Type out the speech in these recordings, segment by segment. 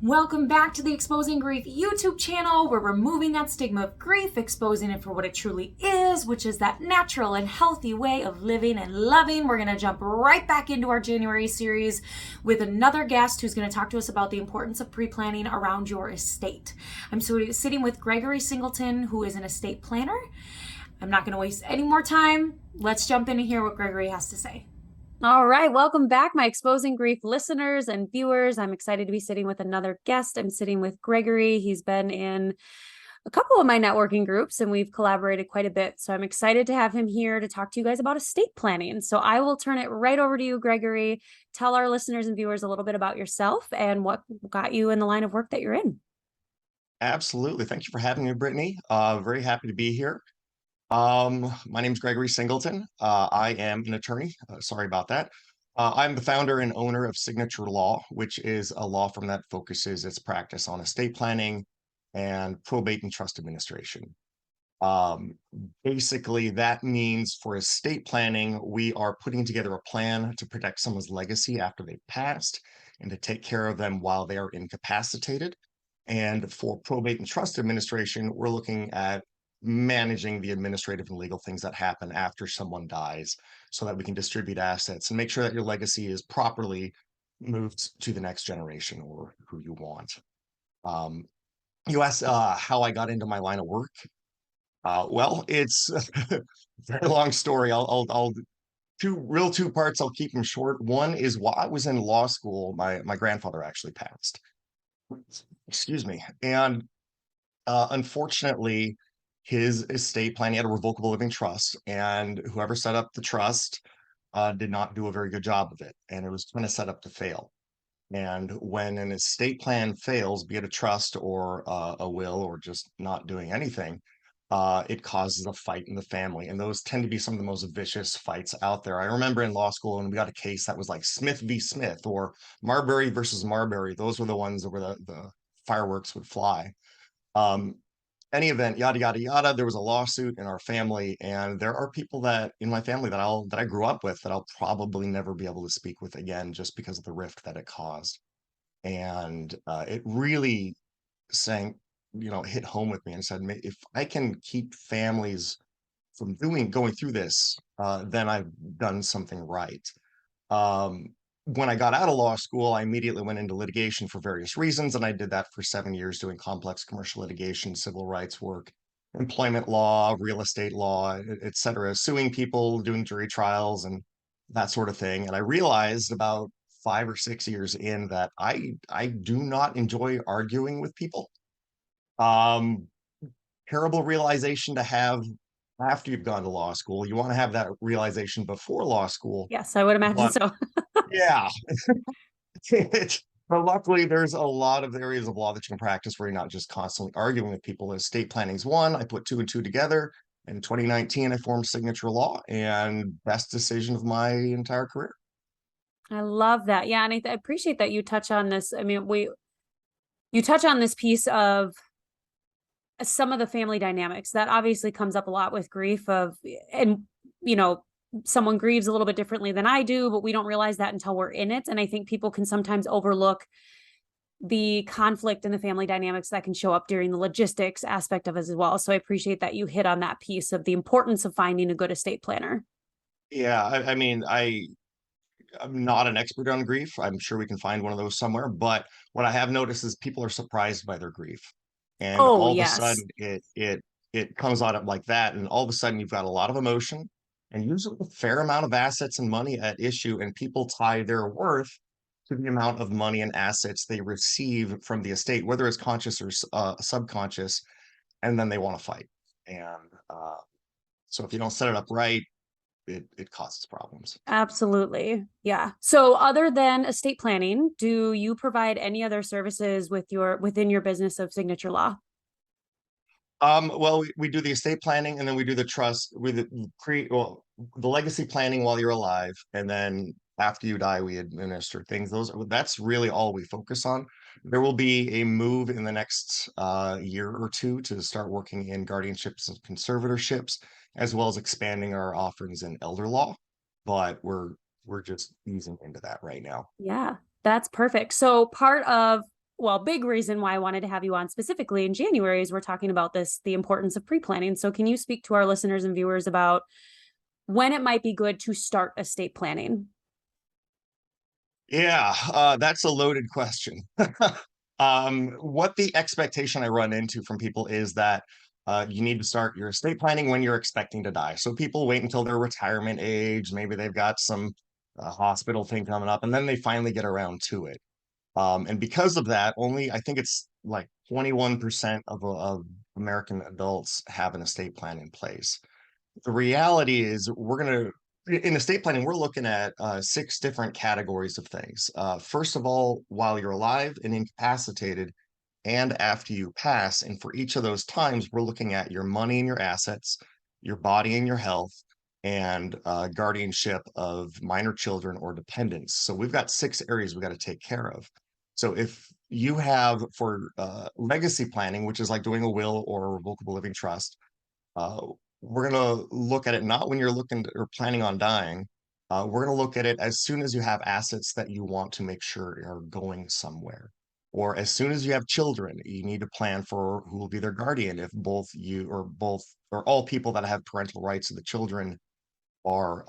Welcome back to the Exposing Grief YouTube channel, where we're removing that stigma of grief, exposing it for what it truly is, which is that natural and healthy way of living and loving. We're going to jump right back into our January series with another guest who's going to talk to us about the importance of pre-planning around your estate. I'm sitting with Gregory Singleton, who is an estate planner. I'm not going to waste any more time. Let's jump in and hear what Gregory has to say. All right. Welcome back, my Exposing Grief listeners and viewers. I'm excited to be sitting with another guest. I'm sitting with Gregory. He's been in a couple of my networking groups and we've collaborated quite a bit. So I'm excited to have him here to talk to you guys about estate planning. So I will turn it right over to you, Gregory. Tell our listeners and viewers a little bit about yourself and what got you in the line of work that you're in. Absolutely. Thank you for having me, Brittany. Very happy to be here. My name is Gregory Singleton. I am an attorney. Sorry about that. I'm the founder and owner of Signature Law, which is a law firm that focuses its practice on estate planning and probate and trust administration. Um, Basically, that means for estate planning, we are putting together a plan to protect someone's legacy after they've passed and to take care of them while they are incapacitated. And for probate and trust administration, we're looking at managing the administrative and legal things that happen after someone dies so that we can distribute assets and make sure that your legacy is properly moved to the next generation or who you want. Um, you asked how I got into my line of work. Well, it's a very long story. I'll two parts. I'll keep them short. One is while I was in law school, my grandfather actually passed. Excuse me. And unfortunately, his estate plan, he had a revocable living trust, and whoever set up the trust did not do a very good job of it, and it was kind of set up to fail. And when an estate plan fails, be it a trust or a will or just not doing anything, it causes a fight in the family. And those tend to be some of the most vicious fights out there. I remember in law school, and we got a case that was like Smith v. Smith or Marbury versus Marbury. Those were the ones where the fireworks would fly. Um, any event, yada yada yada. There was a lawsuit in our family, and there are people that in my family that I grew up with that I'll probably never be able to speak with again just because of the rift that it caused. And it really sank, hit home with me and said, If I can keep families from going through this, then I've done something right." Um, when I got out of law school, I immediately went into litigation for various reasons, and I did that for 7 years doing complex commercial litigation, civil rights work, employment law, real estate law, et cetera, suing people, doing jury trials, and that sort of thing. And I realized about 5 or 6 years in that I do not enjoy arguing with people. Um, Terrible realization to have after you've gone to law school. You want to have that realization before law school, Yes, I would imagine but so. yeah, but luckily there's a lot of areas of law that you can practice where you're not just constantly arguing with people. Estate planning's one. I put two and two together. In 2019, I formed Signature Law, and best decision of my entire career. I love that. Yeah. And I appreciate that you touch on this. I mean, you touch on this piece of some of the family dynamics that obviously comes up a lot with grief and you know someone grieves a little bit differently than I do, but we don't realize that until we're in it. And I think people can sometimes overlook the conflict in the family dynamics that can show up during the logistics aspect of it as well. So I appreciate that you hit on that piece of the importance of finding a good estate planner. Yeah, I mean, I'm not an expert on grief. I'm sure we can find one of those somewhere. But what I have noticed is people are surprised by their grief, and Oh, all of a yes. sudden it comes out like that, and all of a sudden you've got a lot of emotion, and usually a fair amount of assets and money at issue, and people tie their worth to the amount of money and assets they receive from the estate, whether it's conscious or subconscious, and then they want to fight. And so if you don't set it up right, it causes problems. Absolutely. Yeah. So other than estate planning, do you provide any other services within your business of Signature Law? Well, we do the estate planning, and then we do the trust with the legacy planning while you're alive, and then after you die, we administer things. That's really all we focus on. There will be a move in the next year or two to start working in guardianships and conservatorships, as well as expanding our offerings in elder law. But we're just easing into that right now. Yeah, that's perfect. So part of big reason why I wanted to have you on specifically in January is we're talking about the importance of pre-planning. So can you speak to our listeners and viewers about when it might be good to start estate planning? Yeah, that's a loaded question. What the expectation I run into from people is that you need to start your estate planning when you're expecting to die. So people wait until their retirement age. Maybe they've got some hospital thing coming up, and then they finally get around to it. And because of that, only I think it's like 21% of American adults have an estate plan in place. The reality is in estate planning, we're looking at six different categories of things. First of all, while you're alive and incapacitated, and after you pass. And for each of those times, we're looking at your money and your assets, your body and your health, and guardianship of minor children or dependents. So we've got six areas we got to take care of. So if you have for legacy planning, which is like doing a will or a revocable living trust, uh, we're going to look at it not when you're looking or planning on dying. We're going to look at it as soon as you have assets that you want to make sure are going somewhere. Or as soon as you have children, you need to plan for who will be their guardian if both or all people that have parental rights of the children are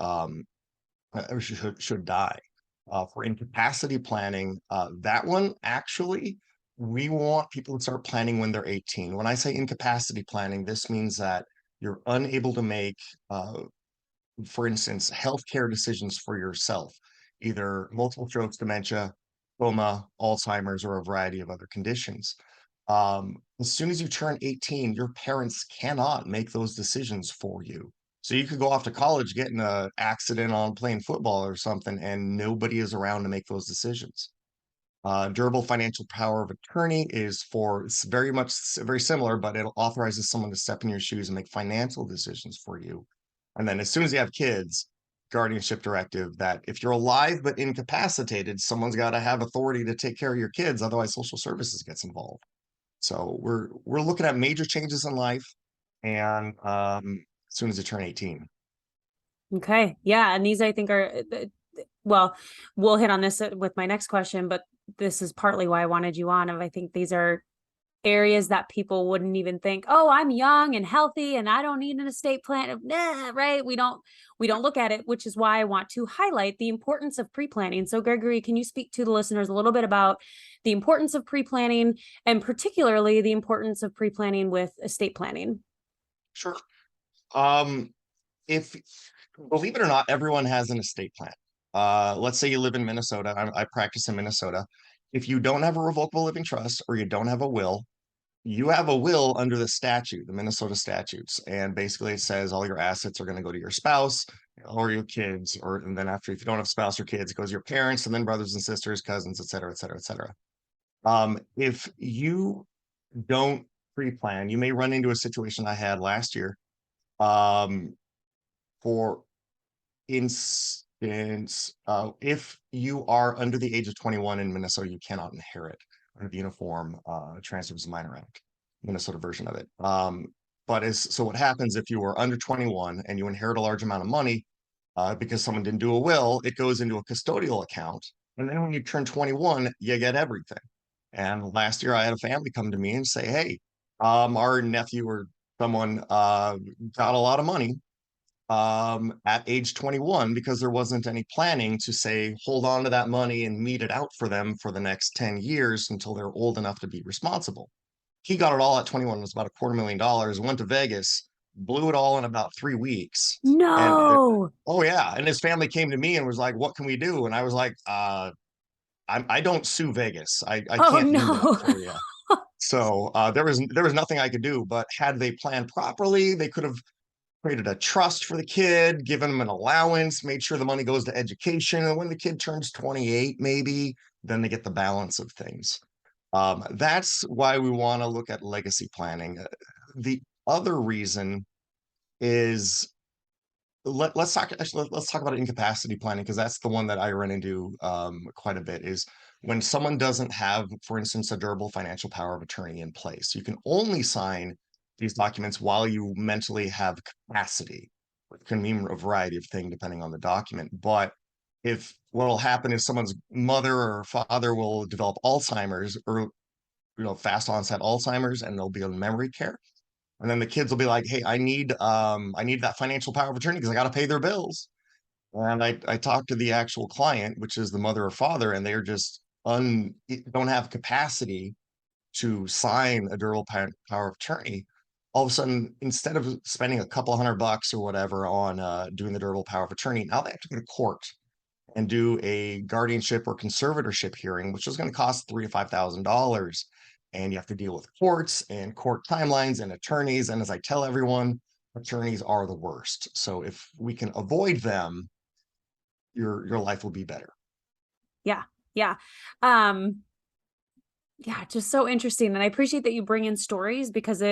should die. For incapacity planning, that one actually, we want people to start planning when they're 18. When I say incapacity planning, this means that you're unable to make, for instance, healthcare decisions for yourself, either multiple strokes, dementia, coma, Alzheimer's, or a variety of other conditions. As soon as you turn 18, your parents cannot make those decisions for you. So you could go off to college, get in an accident on playing football or something, and nobody is around to make those decisions. Durable financial power of attorney is for, it's very similar, but it authorizes someone to step in your shoes and make financial decisions for you. And then as soon as you have kids, guardianship directive that if you're alive but incapacitated, someone's got to have authority to take care of your kids, otherwise social services gets involved. So we're looking at major changes in life, and as soon as you turn 18. Okay. Yeah. And these I think are, well, we'll hit on this with my next question, but this is partly why I wanted you on. And I think these are areas that people wouldn't even think, oh, I'm young and healthy and I don't need an estate plan. Nah, right. We don't look at it, which is why I want to highlight the importance of pre-planning. So Gregory, can you speak to the listeners a little bit about the importance of pre-planning and particularly the importance of pre-planning with estate planning? Sure. Um, if believe it or not, everyone has an estate plan. Let's say you live in Minnesota. I practice in Minnesota. If you don't have a revocable living trust or you don't have a will, you have a will under the statute, the Minnesota statutes. And basically it says all your assets are going to go to your spouse or your kids, or and then after, if you don't have spouse or kids, it goes to your parents and then brothers and sisters, cousins, et cetera, et cetera, et cetera. If you don't pre-plan, you may run into a situation I had last year. For instance, if you are under the age of 21 in Minnesota, you cannot inherit under the Uniform Transfers of Minor Act, Minnesota version of it. So what happens if you are under 21 and you inherit a large amount of money because someone didn't do a will, it goes into a custodial account. And then when you turn 21, you get everything. And last year I had a family come to me and say, hey, our nephew or someone got a lot of money at age 21 because there wasn't any planning to say, hold on to that money and meet it out for them for the next 10 years until they're old enough to be responsible. He got it all at 21, it was about $250,000, went to Vegas, blew it all in about 3 weeks. No. Oh yeah. And his family came to me and was like, what can we do? And I was like, I don't sue Vegas. I Oh can't do that no. for you. So there was nothing I could do, but had they planned properly, they could have created a trust for the kid, given them an allowance, made sure the money goes to education. And when the kid turns 28, maybe, then they get the balance of things. That's why we want to look at legacy planning. The other reason is let's talk about incapacity planning, because that's the one that I run into quite a bit, is when someone doesn't have, for instance, a durable financial power of attorney in place. You can only sign these documents while you mentally have capacity. It can mean a variety of things depending on the document. But if what will happen is someone's mother or father will develop Alzheimer's, or fast onset Alzheimer's, and they'll be on memory care. And then the kids will be like, "Hey, I need that financial power of attorney because I got to pay their bills." And I talked to the actual client, which is the mother or father, and they're just don't have capacity to sign a durable power of attorney. All of a sudden, instead of spending a couple $100 or whatever on doing the durable power of attorney, now they have to go to court and do a guardianship or conservatorship hearing, which is going to cost $3,000 to $5,000. And you have to deal with courts and court timelines and attorneys. And as I tell everyone, attorneys are the worst. So if we can avoid them, your life will be better. Yeah. Yeah. Um, yeah, just so interesting. And I appreciate that you bring in stories because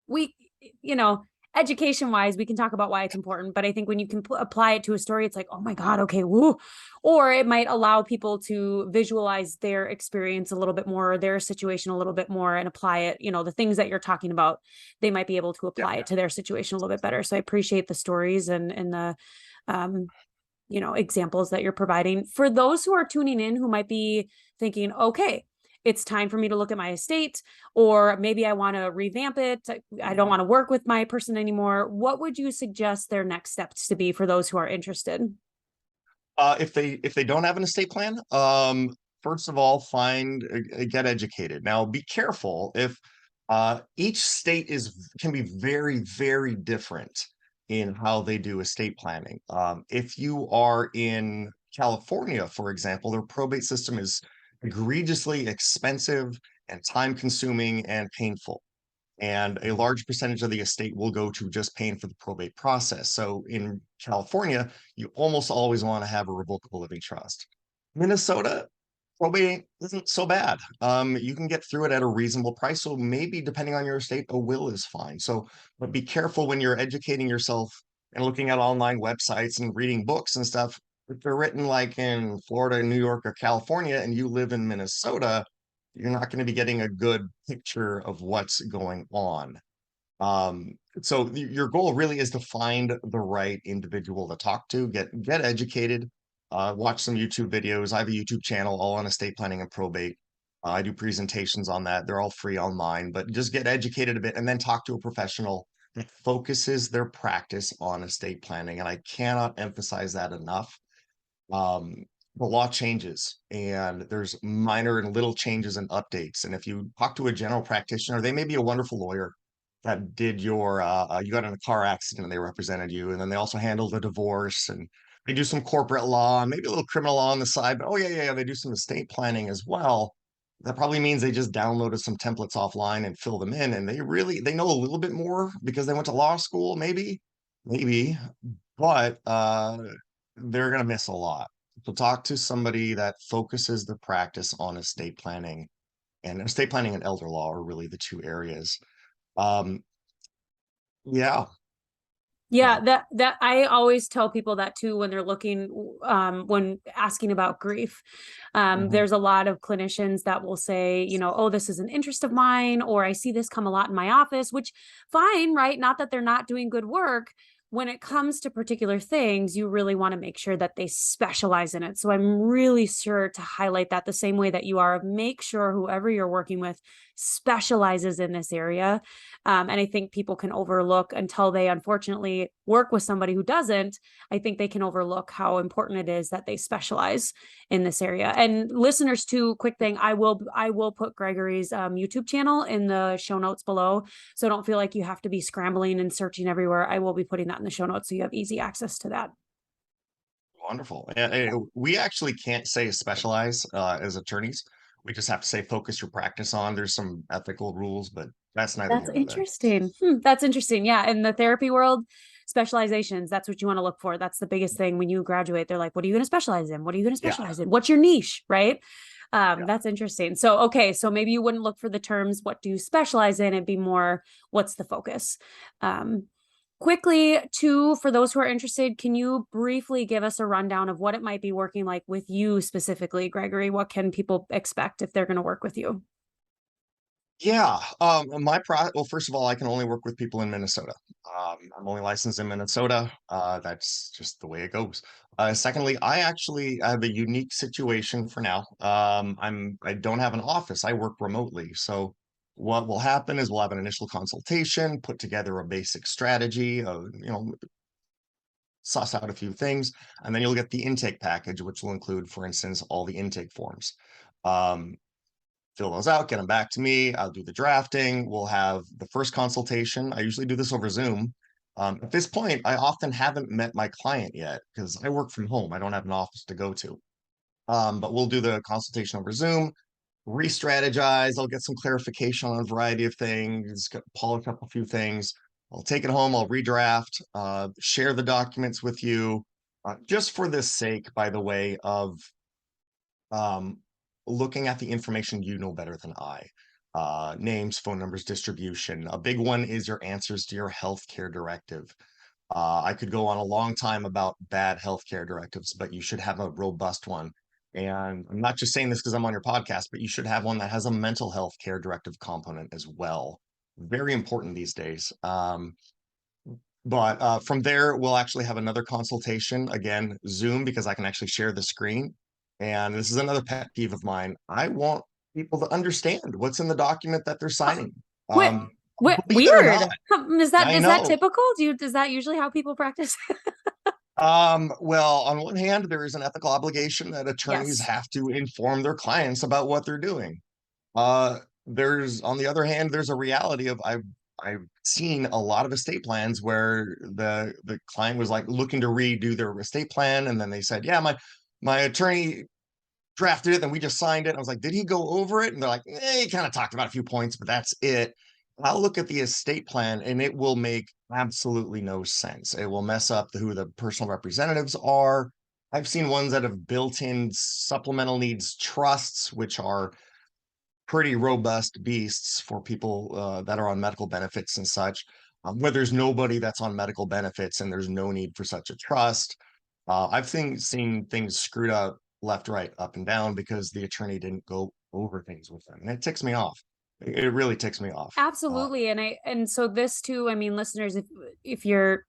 we, you know, education wise, we can talk about why it's important, but I think when you can apply it to a story, it's like, oh my God, okay, woo. Or it might allow people to visualize their experience a little bit more, their situation a little bit more, and apply it, the things that you're talking about, they might be able to apply it to their situation a little bit better. So I appreciate the stories and the, examples that you're providing. For those who are tuning in, who might be thinking, okay, it's time for me to look at my estate, or maybe I want to revamp it. I don't want to work with my person anymore. What would you suggest their next steps to be for those who are interested? If they don't have an estate plan, first of all, get educated. Now, be careful if each state can be very, very different in how they do estate planning. If you are in California, for example, their probate system is egregiously expensive and time consuming and painful. And a large percentage of the estate will go to just paying for the probate process. So in California, you almost always want to have a revocable living trust. Minnesota, probate isn't so bad. You can get through it at a reasonable price. So maybe depending on your estate, a will is fine. So, but be careful when you're educating yourself and looking at online websites and reading books and stuff. If they're written like in Florida, New York, or California, and you live in Minnesota, you're not going to be getting a good picture of what's going on. So your goal really is to find the right individual to talk to, get educated, watch some YouTube videos. I have a YouTube channel all on estate planning and probate. I do presentations on that. They're all free online, but just get educated a bit and then talk to a professional that focuses their practice on estate planning. And I cannot emphasize that enough. The law changes and there's minor and little changes and updates. And if you talk to a general practitioner, they may be a wonderful lawyer that did you got in a car accident and they represented you. And then they also handle the divorce and they do some corporate law and maybe a little criminal law on the side. But yeah, they do some estate planning as well. That probably means they just downloaded some templates offline and fill them in. And they know a little bit more because they went to law school, maybe, but they're going to miss a lot. So talk to somebody that focuses the practice on estate planning, and estate planning and elder law are really the two areas. Um, yeah. Yeah, that I always tell people that too when they're looking, when asking about grief. There's a lot of clinicians that will say, oh, this is an interest of mine, or I see this come a lot in my office, which fine, right? Not that they're not doing good work. When it comes to particular things, you really want to make sure that they specialize in it. So I'm really sure to highlight that the same way that you are. Make sure whoever you're working with specializes in this area. And I think people can overlook until they unfortunately work with somebody who doesn't. I think they can overlook how important it is that they specialize in this area. And listeners too, quick thing, I will put Gregory's YouTube channel in the show notes below. So don't feel like you have to be scrambling and searching everywhere. I will be putting that in the show notes so you have easy access to that. Wonderful. And we actually can't say specialize as attorneys. We just have to say focus your practice on. There's some ethical rules, but that's neither That's here nor there. interesting. That's interesting. Yeah. In the therapy world, specializations, that's what you want to look for. That's the biggest thing when you graduate. They're like, what are you going to specialize in? What are you going to specialize in? What's your niche? Right. That's interesting. So, okay. So maybe you wouldn't look for the terms, what do you specialize in? It'd be more, what's the focus? Quickly too, for those who are interested, can you briefly give us a rundown of what it might be working like with you specifically, Gregory? What can people expect if they're going to work with you? Yeah. Well, first of all, I can only work with people in Minnesota. I'm only licensed in Minnesota. That's just the way it goes. Secondly, I have a unique situation for now. I don't have an office. I work remotely. So what will happen is we'll have an initial consultation, put together a basic strategy of, suss out a few things, and then you'll get the intake package, which will include, for instance, all the intake forms. Um, Fill those out, get them back to me. I'll do the drafting. We'll have the first consultation. I usually do this over Zoom. At this point, I often haven't met my client yet because I work from home. I don't have an office to go to. But we'll do the consultation over Zoom, re-strategize. I'll get some clarification on a variety of things, polish up a few things. I'll take it home. I'll redraft, share the documents with you, just for the sake, by the way, of um, looking at the information you know better than I. Names, phone numbers, distribution. A big one is your answers to your healthcare directive. I could go on a long time about bad healthcare directives, but you should have a robust one. And I'm not just saying this because I'm on your podcast, but you should have one that has a mental health care directive component as well. Very important these days. But from there, we'll actually have another consultation, again, Zoom, because I can actually share the screen. And this is another pet peeve of mine. I want people to understand what's in the document that they're signing. What, Um, Believe it or weird. not, I Is that know. typical? Is that usually how people practice? Well, on one hand, there is an ethical obligation that attorneys Yes. have to inform their clients about what they're doing. Uh, there's on the other hand, there's a reality of I've seen a lot of estate plans where the client was like looking to redo their estate plan, and then they said, "Yeah, my attorney drafted it, then we just signed it." I was like, "Did he go over it?" And they're like, "He kind of talked about a few points, but that's it." I'll look at the estate plan, and it will make absolutely no sense. It will mess up who the personal representatives are. I've seen ones that have built-in supplemental needs trusts, which are pretty robust beasts for people that are on medical benefits and such, where there's nobody that's on medical benefits and there's no need for such a trust. I've seen things screwed up left, right, up, and down because the attorney didn't go over things with them, and it ticks me off. It really ticks me off. Absolutely. And so this too, I mean, listeners, if you're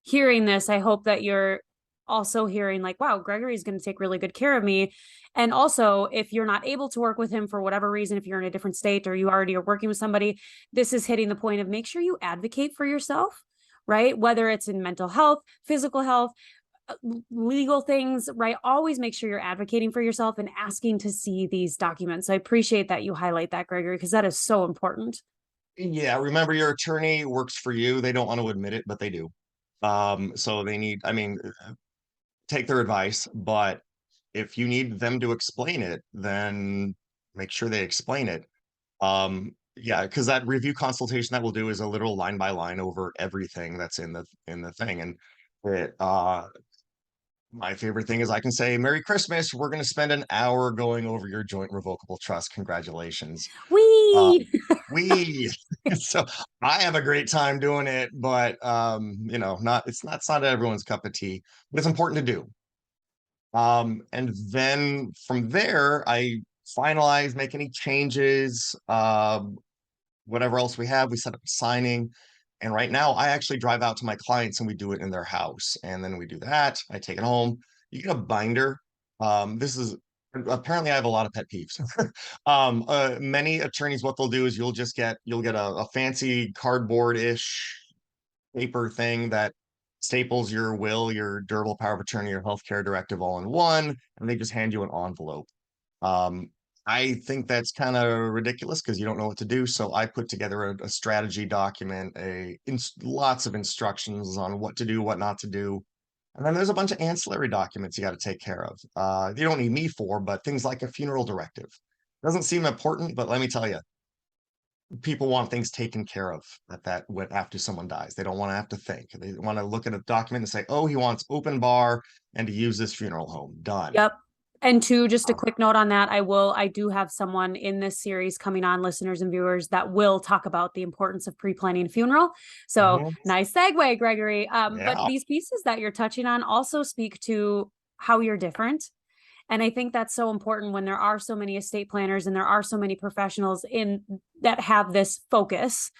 hearing this, I hope that you're also hearing like, wow, Gregory's going to take really good care of me. And also, if you're not able to work with him for whatever reason, if you're in a different state or you already are working with somebody, this is hitting the point of make sure you advocate for yourself, right? Whether it's in mental health, physical health, legal things, right? Always make sure you're advocating for yourself and asking to see these documents. I appreciate that you highlight that, Gregory, because that is so important. Yeah, remember your attorney works for you. They don't want to admit it, but they do. So they need, I mean, take their advice, but if you need them to explain it, then make sure they explain it. Yeah, because that review consultation that we'll do is a literal line by line over everything that's in the thing. And it my favorite thing is I can say, "Merry Christmas. We're gonna spend an hour going over your joint revocable trust. Congratulations." We We so I have a great time doing it, but not it's not everyone's cup of tea, but it's important to do. And then from there, I finalize, make any changes, whatever else we have, we set up a signing. And right now, I actually drive out to my clients and we do it in their house. And then we do that. I take it home. You get a binder. This is apparently I have a lot of pet peeves. Many attorneys, what they'll do is you'll get a fancy cardboard-ish paper thing that staples your will, your durable power of attorney, your healthcare directive all in one, and they just hand you an envelope. Um, I think that's kind of ridiculous because you don't know what to do. So I put together a strategy document, lots of instructions on what to do, what not to do. And then there's a bunch of ancillary documents you got to take care of. You don't need me for, but things like a funeral directive. Doesn't seem important, but let me tell you, people want things taken care of after someone dies. They don't want to have to think. They want to look at a document and say, "Oh, he wants open bar and to use this funeral home." Done. Yep. And two, just a Uh, quick note on that, I do have someone in this series coming on, listeners and viewers, that will talk about the importance of pre-planning a funeral. So mhm. nice segue, Gregory. But Yeah. these pieces that you're touching on also speak to how you're different And I think that's so important when there are so many estate planners and there are so many professionals in that have this focus,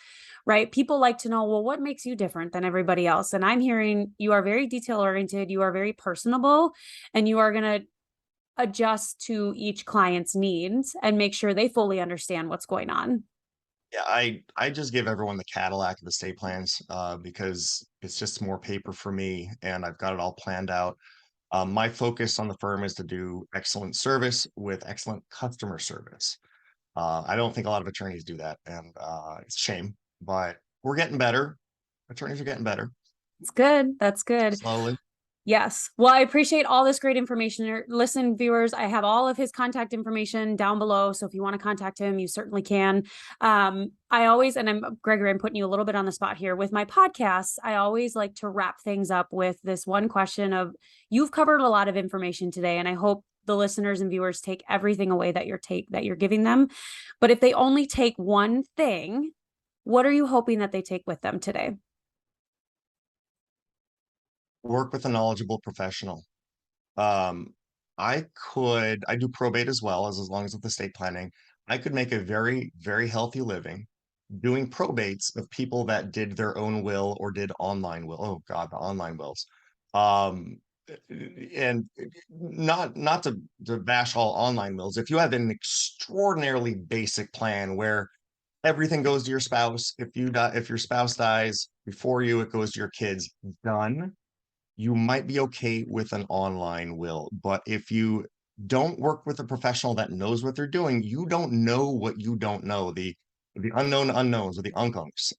right? People like to know, well, what makes you different than everybody else? And I'm hearing you are very detail oriented, you are very personable, and you are going to adjust to each client's needs and make sure they fully understand what's going on. Yeah, I just give everyone the Cadillac of estate plans because it's just more paper for me, and I've got it all planned out. My focus on the firm is to do excellent service with excellent customer service. I don't think a lot of attorneys do that, and it's a shame, but we're getting better. Attorneys are getting better It's good. That's good. slowly. Yes. Well, I appreciate all this great information. Listen, viewers, I have all of his contact information down below. So if you want to contact him, you certainly can. I always, and Gregory, I'm putting you a little bit on the spot here with my podcasts. I always like to wrap things up with this one question of, you've covered a lot of information today, and I hope the listeners and viewers take everything away that you're giving them. But if they only take one thing, what are you hoping that they take with them today? Work with a knowledgeable professional. Um, I do probate as well as long as with estate planning. I could make a very, very healthy living doing probates of people that did their own will or did online will. Oh God, the online wills. Um, and not to bash all online wills. If you have an extraordinarily basic plan where everything goes to your spouse, if you die, if your spouse dies before you, it goes to your kids. Done. You might be okay with an online will, but if you don't work with a professional that knows what they're doing, you don't know what you don't know. The unknown unknowns or the unkunks.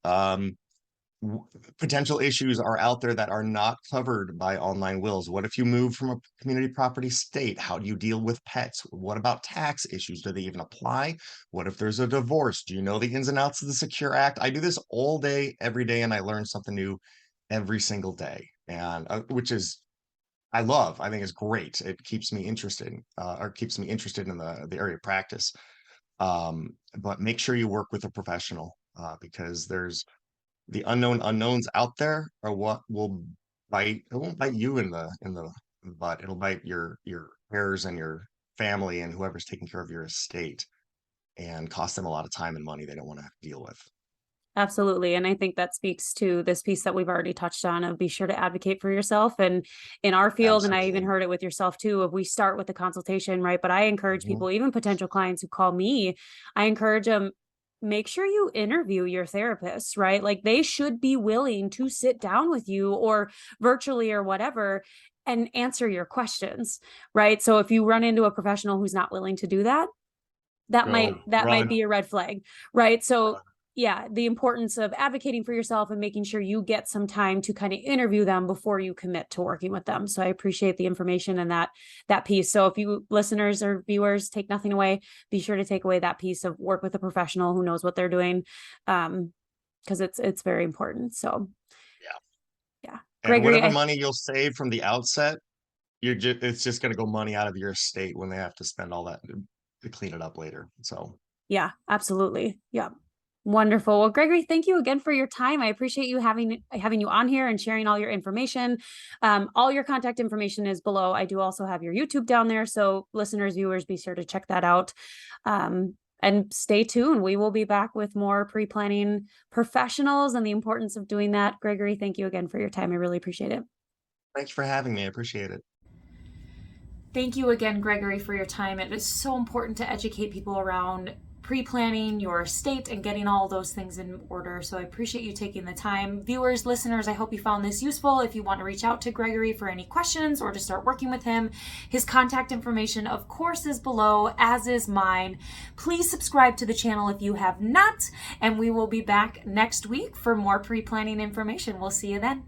Potential issues are out there that are not covered by online wills. What if you move from a community property state? How do you deal with pets? What about tax issues? Do they even apply? What if there's a divorce? Do you know the ins and outs of the Secure Act? I do this all day, every day, and I learn something new every single day, and which is I love. I think it's great. It keeps me interested, or keeps me interested in the area of practice. But make sure you work with a professional because there's the unknown unknowns out there are what will bite. It won't bite you in the butt. It'll bite your heirs and your family and whoever's taking care of your estate, and cost them a lot of time and money they don't want to deal with. Absolutely. And I think that speaks to this piece that we've already touched on of be sure to advocate for yourself. And in our field, and I even Absolutely. heard it with yourself too, if we start with the consultation, right? But I encourage Mhm. people, even potential clients who call me, I encourage them, make sure you interview your therapist, right? Like they should be willing to sit down with you or virtually or whatever and answer your questions, right? So if you run into a professional who's not willing to do that, that Go might run. be a red flag, right? So yeah, the importance of advocating for yourself and making sure you get some time to kind of interview them before you commit to working with them. So I appreciate the information and that piece. So if you listeners or viewers take nothing away, be sure to take away that piece of work with a professional who knows what they're doing, because it's very important. So Yeah. yeah, And Gregory, whatever money you'll save from the outset, it's just going to go money out of your estate when they have to spend all that to clean it up later. So yeah, absolutely. Yeah. Wonderful. Well, Gregory, thank you again for your time. I appreciate you having you on here and sharing all your information. All your contact information is below. I do also have your YouTube down there. So listeners, viewers, be sure to check that out. And stay tuned. We will be back with more pre-planning professionals and the importance of doing that. Gregory, thank you again for your time. I really appreciate it. thanks for having me. I appreciate it. Thank you again, Gregory, for your time. It is so important to educate people around pre-planning your estate and getting all those things in order. So I appreciate you taking the time. Viewers, listeners, I hope you found this useful. If you want to reach out to Gregory for any questions or to start working with him, his contact information, of course, is below, as is mine. Please subscribe to the channel if you have not, and we will be back next week for more pre-planning information. We'll see you then.